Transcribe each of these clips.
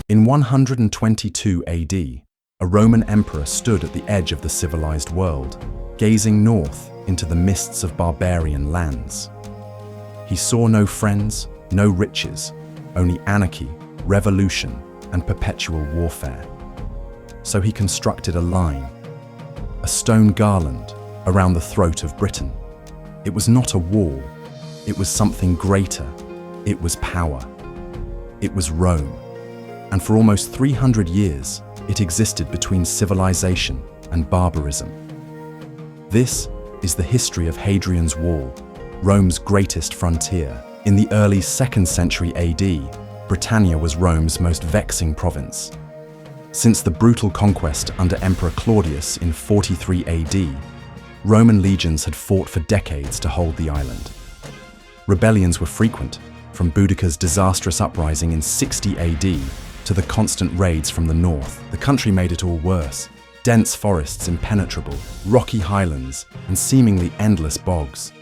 In 122 AD, a Roman emperor stood at the edge of the civilized world, gazing north into the mists of barbarian lands. He saw no friends, no riches, only anarchy, revolution, and perpetual warfare. So he constructed a line, a stone garland, around the throat of Britain. It was not a wall, it was something greater. It was power. It was Rome. And for almost 300 years, it existed between civilization and barbarism. This is the history of Hadrian's Wall, Rome's greatest frontier. In the early 2nd century AD, Britannia was Rome's most vexing province. Since the brutal conquest under Emperor Claudius in 43 AD, Roman legions had fought for decades to hold the island. Rebellions were frequent, from Boudicca's disastrous uprising in 60 AD to the constant raids from the north. The country made it all worse. Dense forests impenetrable, rocky highlands, and seemingly endless bogs.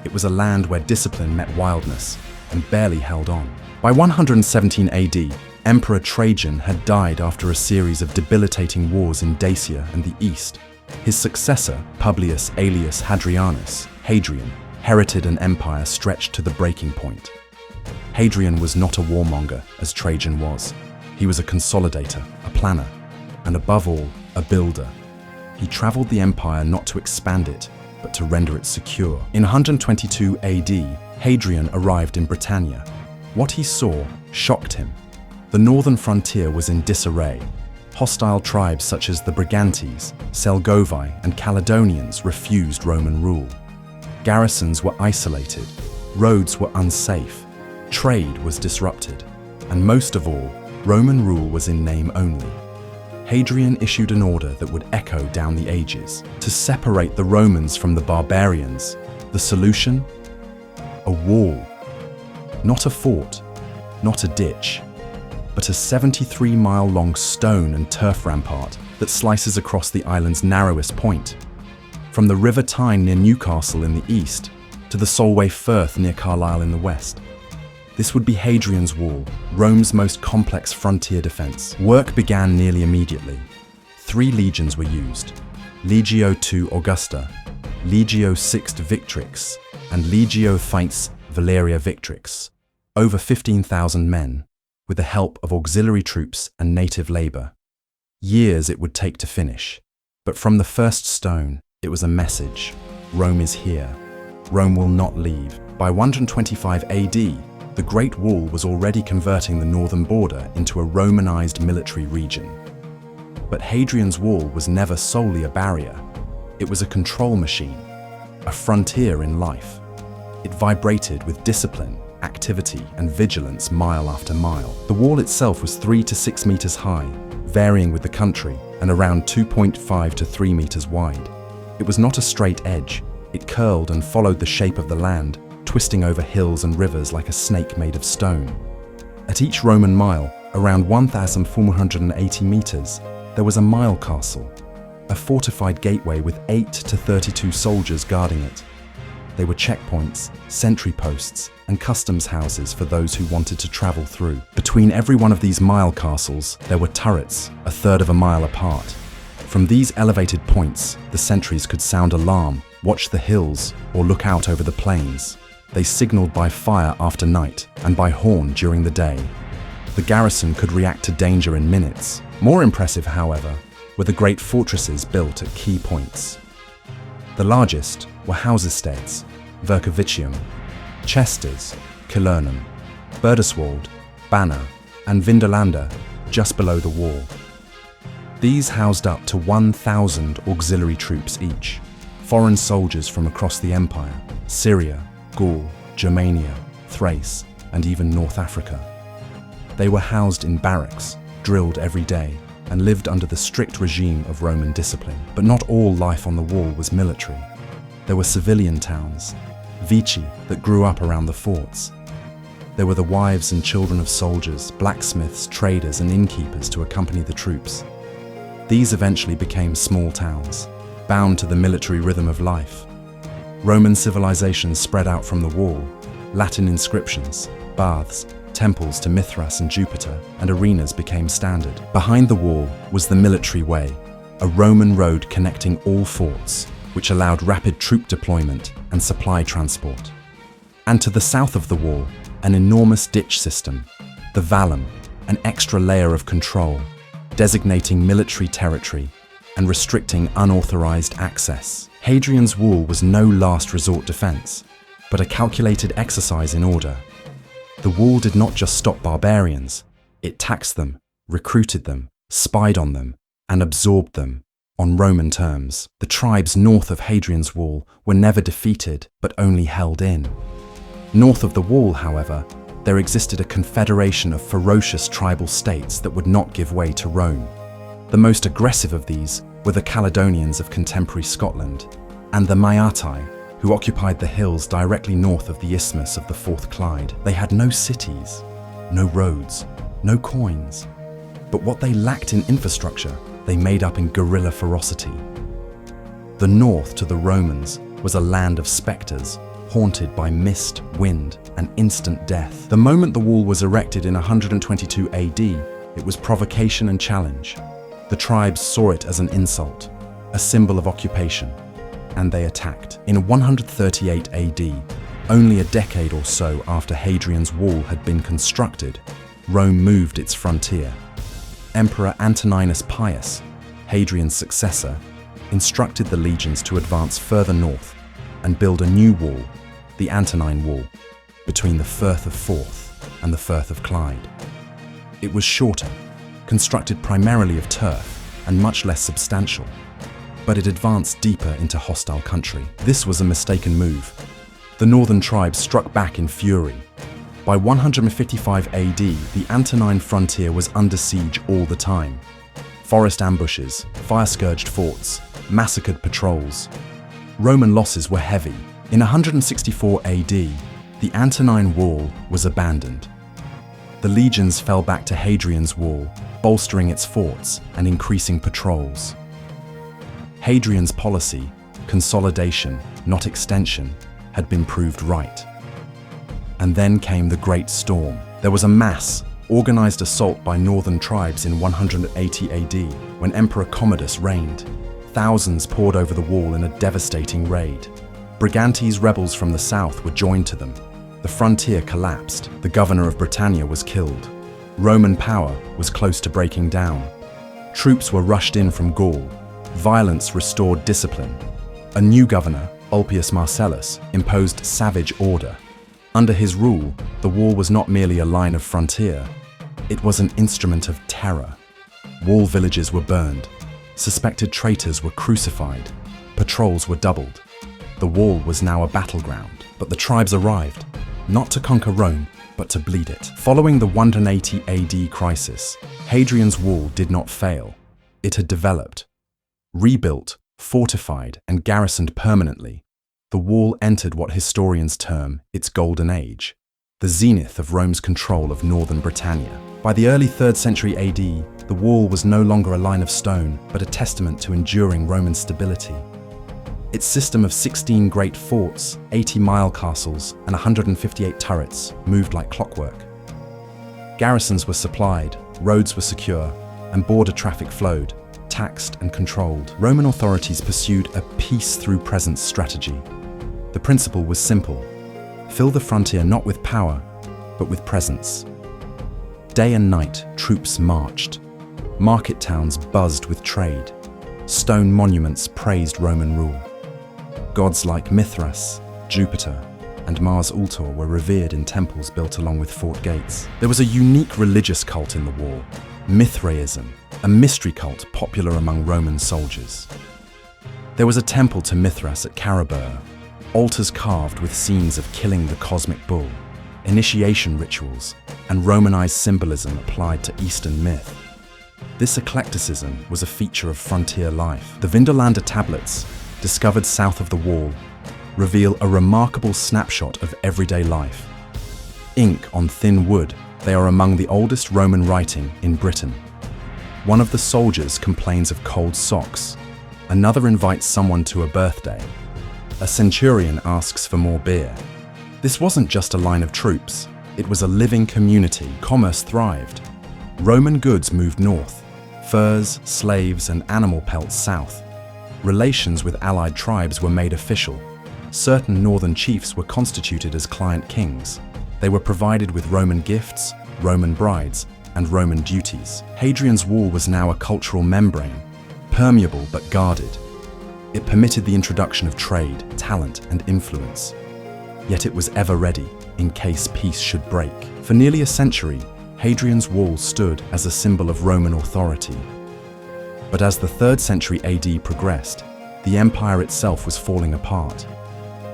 It was a land where discipline met wildness and barely held on. By 117 AD, Emperor Trajan had died after a series of debilitating wars in Dacia and the east. His successor, Publius Aelius Hadrianus, Hadrian, inherited an empire stretched to the breaking point. Hadrian was not a warmonger, as Trajan was. He was a consolidator, a planner, and above all, a builder. He traveled the empire not to expand it, but to render it secure. In 122 AD, Hadrian arrived in Britannia. What he saw shocked him. The northern frontier was in disarray. Hostile tribes such as the Brigantes, Selgovae, and Caledonians refused Roman rule. Garrisons were isolated, roads were unsafe, trade was disrupted, and most of all, Roman rule was in name only. Hadrian issued an order that would echo down the ages to separate the Romans from the barbarians. The solution? A wall. Not a fort, not a ditch, but a 73-mile-long stone and turf rampart that slices across the island's narrowest point. From the River Tyne near Newcastle in the east to the Solway Firth near Carlisle in the west. This would be Hadrian's Wall, Rome's most complex frontier defense. Work began nearly immediately. 3 legions were used: Legio II Augusta, Legio VI Victrix, and Legio Feats Valeria Victrix. Over 15,000 men, with the help of auxiliary troops and native labor. Years it would take to finish, but from the first stone, it was a message. Rome is here. Rome will not leave. By 125 AD, the Great Wall was already converting the northern border into a Romanized military region. But Hadrian's Wall was never solely a barrier. It was a control machine, a frontier in life. It vibrated with discipline, activity, and vigilance mile after mile. The wall itself was 3 to 6 meters high, varying with the country, and around 2.5 to 3 meters wide. It was not a straight edge. It curled and followed the shape of the land, twisting over hills and rivers like a snake made of stone. At each Roman mile, around 1,480 meters, there was a mile castle, a fortified gateway with 8 to 32 soldiers guarding it. They were checkpoints, sentry posts, and customs houses for those who wanted to travel through. Between every one of these mile castles, there were turrets, a third of a mile apart. From these elevated points, the sentries could sound alarm, watch the hills, or look out over the plains. They signaled by fire after night and by horn during the day. The garrison could react to danger in minutes. More impressive, however, were the great fortresses built at key points. The largest were Hausestaeds, Vercovicium, Chesters, Kilernum, Rediscovering, Banner, and Vindolanda, just below the wall. These housed up to 1,000 auxiliary troops each, foreign soldiers from across the empire, Syria, Gaul, Germania, Thrace, and even North Africa. They were housed in barracks, drilled every day, and lived under the strict regime of Roman discipline. But not all life on the wall was military. There were civilian towns, vici, that grew up around the forts. There were the wives and children of soldiers, blacksmiths, traders, and innkeepers to accompany the troops. These eventually became small towns, bound to the military rhythm of life. Roman civilization spread out from the wall, Latin inscriptions, baths, temples to Mithras and Jupiter, and arenas became standard. Behind the wall was the military way, a Roman road connecting all forts, which allowed rapid troop deployment and supply transport. And to the south of the wall, an enormous ditch system, the vallum, an extra layer of control, designating military territory and restricting unauthorized access. Hadrian's Wall was no last resort defense, but a calculated exercise in order. The wall did not just stop barbarians, it taxed them, recruited them, spied on them, and absorbed them, on Roman terms. The tribes north of Hadrian's Wall were never defeated, but only held in. North of the wall, however, there existed a confederation of ferocious tribal states that would not give way to Rome. The most aggressive of these were the Caledonians of contemporary Scotland, and the Maeatai, who occupied the hills directly north of the isthmus of the Fourth Clyde. They had no cities, no roads, no coins, but what they lacked in infrastructure, they made up in guerrilla ferocity. The north to the Romans was a land of spectres, haunted by mist, wind, and instant death. The moment the wall was erected in 122 AD, it was provocation and challenge. The tribes saw it as an insult, a symbol of occupation, and they attacked. In 138 AD, only a decade or so after Hadrian's Wall had been constructed, Rome moved its frontier. Emperor Antoninus Pius, Hadrian's successor, instructed the legions to advance further north and build a new wall, the Antonine Wall, between the Firth of Forth and the Firth of Clyde. It was shorter, constructed primarily of turf and much less substantial, but it advanced deeper into hostile country. This was a mistaken move. The northern tribes struck back in fury. By 155 AD, the Antonine frontier was under siege all the time. Forest ambushes, fire-scourged forts, massacred patrols. Roman losses were heavy. In 164 AD, the Antonine Wall was abandoned. The legions fell back to Hadrian's Wall, bolstering its forts and increasing patrols. Hadrian's policy, consolidation, not extension, had been proved right. And then came the Great Storm. There was a mass, organized assault by northern tribes in 180 AD, when Emperor Commodus reigned. Thousands poured over the wall in a devastating raid. Brigantes rebels from the south were joined to them. The frontier collapsed. The governor of Britannia was killed. Roman power was close to breaking down. Troops were rushed in from Gaul. Violence restored discipline. A new governor, Ulpius Marcellus, imposed savage order. Under his rule, the wall was not merely a line of frontier. It was an instrument of terror. Wall villages were burned. Suspected traitors were crucified. Patrols were doubled. The wall was now a battleground. But the tribes arrived, not to conquer Rome, but to bleed it. Following the 180 AD crisis, Hadrian's Wall did not fail. It had developed. Rebuilt, fortified, and garrisoned permanently, the wall entered what historians term its golden age, the zenith of Rome's control of northern Britannia. By the early 3rd century AD, the wall was no longer a line of stone, but a testament to enduring Roman stability. Its system of 16 great forts, 80 mile castles, and 158 turrets moved like clockwork. Garrisons were supplied, roads were secure, and border traffic flowed, taxed and controlled. Roman authorities pursued a peace-through-presence strategy. The principle was simple: fill the frontier not with power, but with presence. Day and night, troops marched. Market towns buzzed with trade. Stone monuments praised Roman rule. Gods like Mithras, Jupiter, and Mars Ultor were revered in temples built along with fort gates. There was a unique religious cult in the wall, Mithraism, a mystery cult popular among Roman soldiers. There was a temple to Mithras at Carabur, altars carved with scenes of killing the cosmic bull, initiation rituals, and Romanized symbolism applied to Eastern myth. This eclecticism was a feature of frontier life. The Vindolanda tablets, discovered south of the wall, reveal a remarkable snapshot of everyday life. Ink on thin wood, they are among the oldest Roman writing in Britain. One of the soldiers complains of cold socks. Another invites someone to a birthday. A centurion asks for more beer. This wasn't just a line of troops. It was a living community. Commerce thrived. Roman goods moved north, furs, slaves, and animal pelts south. Relations with allied tribes were made official. Certain northern chiefs were constituted as client kings. They were provided with Roman gifts, Roman brides, and Roman duties. Hadrian's Wall was now a cultural membrane, permeable but guarded. It permitted the introduction of trade, talent, and influence. Yet it was ever ready, in case peace should break. For nearly a century, Hadrian's Wall stood as a symbol of Roman authority. But as the 3rd century AD progressed, the empire itself was falling apart.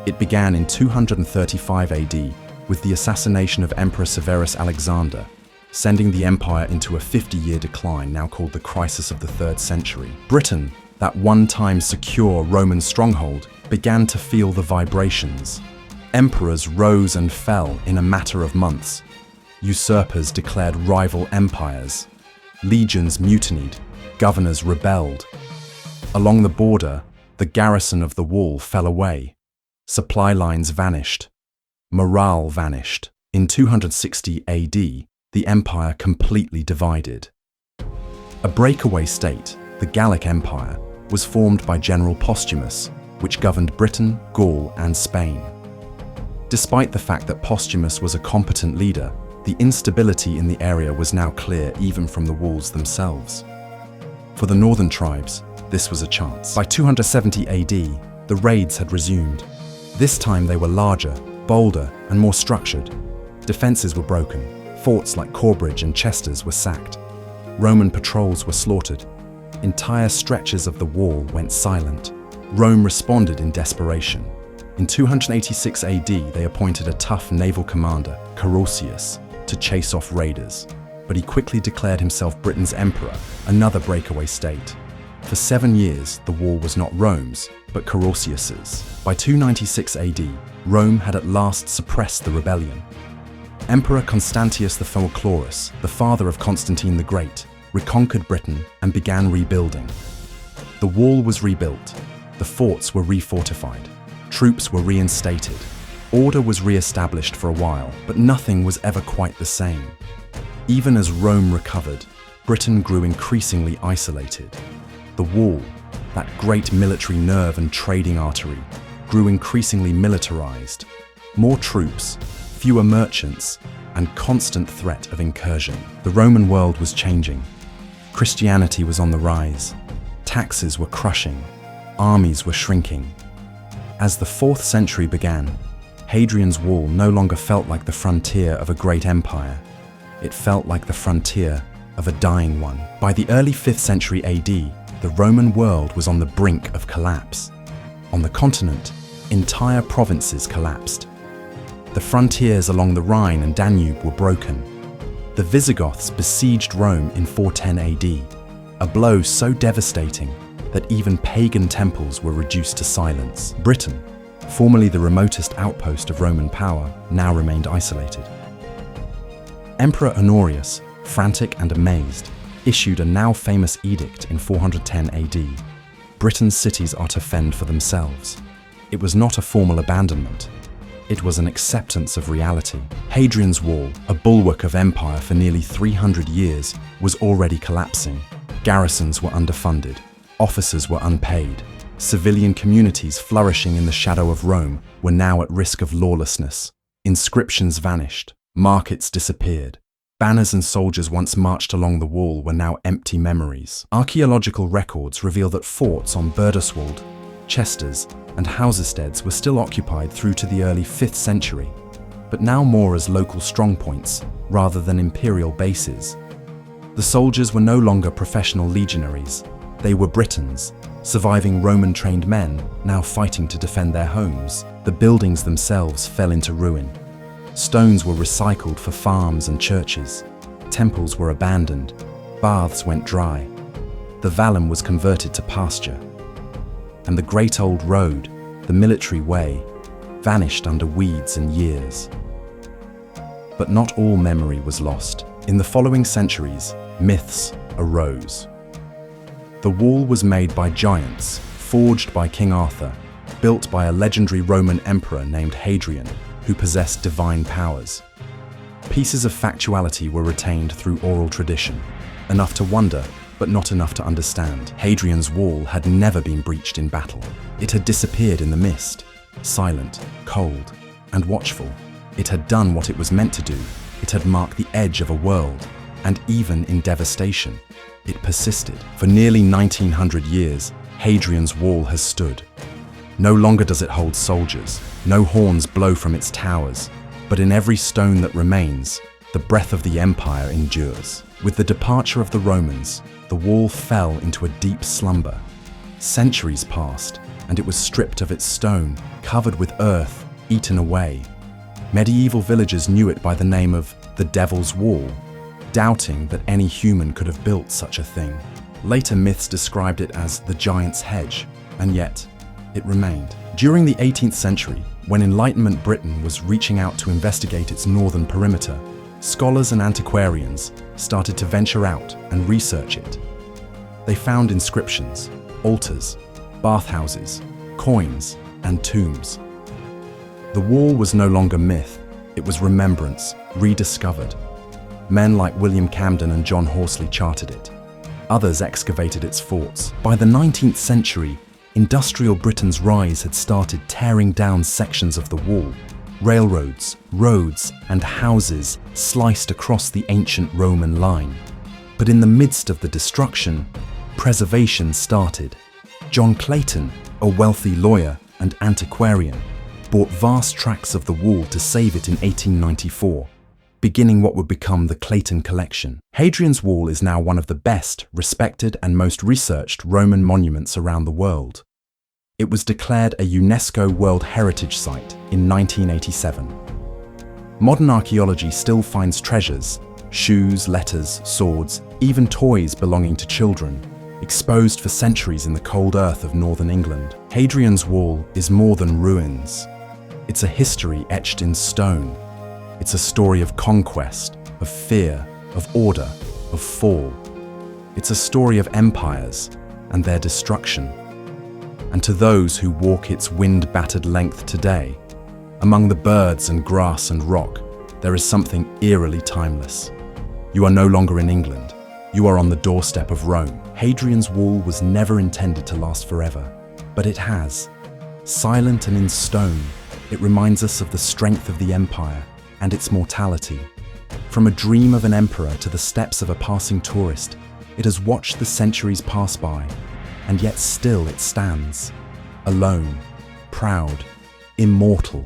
It began in 235 AD with the assassination of Emperor Severus Alexander, sending the empire into a 50-year decline now called the Crisis of the 3rd century. Britain, that one-time secure Roman stronghold, began to feel the vibrations. Emperors rose and fell in a matter of months. Usurpers declared rival empires. Legions mutinied. Governors rebelled. Along the border, the garrison of the wall fell away. Supply lines vanished. Morale vanished. In 260 AD, the empire completely divided. A breakaway state, the Gallic Empire, was formed by General Postumus, which governed Britain, Gaul, and Spain. Despite the fact that Postumus was a competent leader, the instability in the area was now clear even from the walls themselves. For the northern tribes, this was a chance. By 270 AD, the raids had resumed. This time they were larger, bolder, and more structured. Defenses were broken. Forts like Corbridge and Chester's were sacked. Roman patrols were slaughtered. Entire stretches of the wall went silent. Rome responded in desperation. In 286 AD, they appointed a tough naval commander, Carausius, to chase off raiders. But he quickly declared himself Britain's emperor, another breakaway state. For 7 years, the wall was not Rome's, but Carausius's. By 296 AD, Rome had at last suppressed the rebellion. Emperor Constantius the Folklorus, the father of Constantine the Great, reconquered Britain and began rebuilding. The wall was rebuilt, the forts were refortified, troops were reinstated. Order was re-established for a while, but nothing was ever quite the same. Even as Rome recovered, Britain grew increasingly isolated. The wall, that great military nerve and trading artery, grew increasingly militarized. More troops, fewer merchants, and constant threat of incursion. The Roman world was changing. Christianity was on the rise. Taxes were crushing. Armies were shrinking. As the 4th century began, Hadrian's Wall no longer felt like the frontier of a great empire. It felt like the frontier of a dying one. By the early 5th century AD, the Roman world was on the brink of collapse. On the continent, entire provinces collapsed. The frontiers along the Rhine and Danube were broken. The Visigoths besieged Rome in 410 AD, a blow so devastating that even pagan temples were reduced to silence. Britain, formerly the remotest outpost of Roman power, now remained isolated. Emperor Honorius, frantic and amazed, issued a now famous edict in 410 AD. Britain's cities are to fend for themselves. It was not a formal abandonment. It was an acceptance of reality. Hadrian's Wall, a bulwark of empire for nearly 300 years, was already collapsing. Garrisons were underfunded. Officers were unpaid. Civilian communities flourishing in the shadow of Rome were now at risk of lawlessness. Inscriptions vanished. Markets disappeared. Banners and soldiers once marched along the wall were now empty memories. Archaeological records reveal that forts on Rediscovering, Chester's, and Housesteads were still occupied through to the early 5th century, but now more as local strongpoints rather than imperial bases. The soldiers were no longer professional legionaries. They were Britons, surviving Roman-trained men now fighting to defend their homes. The buildings themselves fell into ruin. Stones were recycled for farms and churches. Temples were abandoned. Baths went dry. The vallum was converted to pasture. And the great old road, the military way, vanished under weeds and years. But not all memory was lost. In the following centuries, myths arose. The wall was made by giants, forged by King Arthur, built by a legendary Roman emperor named Hadrian, who possessed divine powers. Pieces of factuality were retained through oral tradition, enough to wonder, but not enough to understand. Hadrian's Wall had never been breached in battle. It had disappeared in the mist, silent, cold, and watchful. It had done what it was meant to do. It had marked the edge of a world, and even in devastation, it persisted. For nearly 1900 years, Hadrian's Wall has stood. No longer does it hold soldiers, no horns blow from its towers, but in every stone that remains, the breath of the empire endures. With the departure of the Romans, the wall fell into a deep slumber. Centuries passed, and it was stripped of its stone, covered with earth, eaten away. Medieval villagers knew it by the name of the Devil's Wall, doubting that any human could have built such a thing. Later myths described it as the Giant's Hedge, and yet it remained. During the 18th century, when Enlightenment Britain was reaching out to investigate its northern perimeter, scholars and antiquarians started to venture out and research it. They found inscriptions, altars, bathhouses, coins, and tombs. The wall was no longer myth, it was remembrance, rediscovered. Men like William Camden and John Horsley charted it. Others excavated its forts. By the 19th century, industrial Britain's rise had started tearing down sections of the wall. Railroads, roads, and houses sliced across the ancient Roman line. But in the midst of the destruction, preservation started. John Clayton, a wealthy lawyer and antiquarian, bought vast tracts of the wall to save it in 1894, beginning what would become the Clayton Collection. Hadrian's Wall is now one of the best, respected, and most researched Roman monuments around the world. It was declared a UNESCO World Heritage Site in 1987. Modern archaeology still finds treasures, shoes, letters, swords, even toys belonging to children, exposed for centuries in the cold earth of northern England. Hadrian's Wall is more than ruins. It's a history etched in stone. It's a story of conquest, of fear, of order, of fall. It's a story of empires and their destruction. And to those who walk its wind-battered length today, among the birds and grass and rock, there is something eerily timeless. You are no longer in England. You are on the doorstep of Rome. Hadrian's Wall was never intended to last forever, but it has. Silent and in stone, it reminds us of the strength of the empire and its mortality. From a dream of an emperor to the steps of a passing tourist, it has watched the centuries pass by, and yet still it stands, alone, proud, immortal,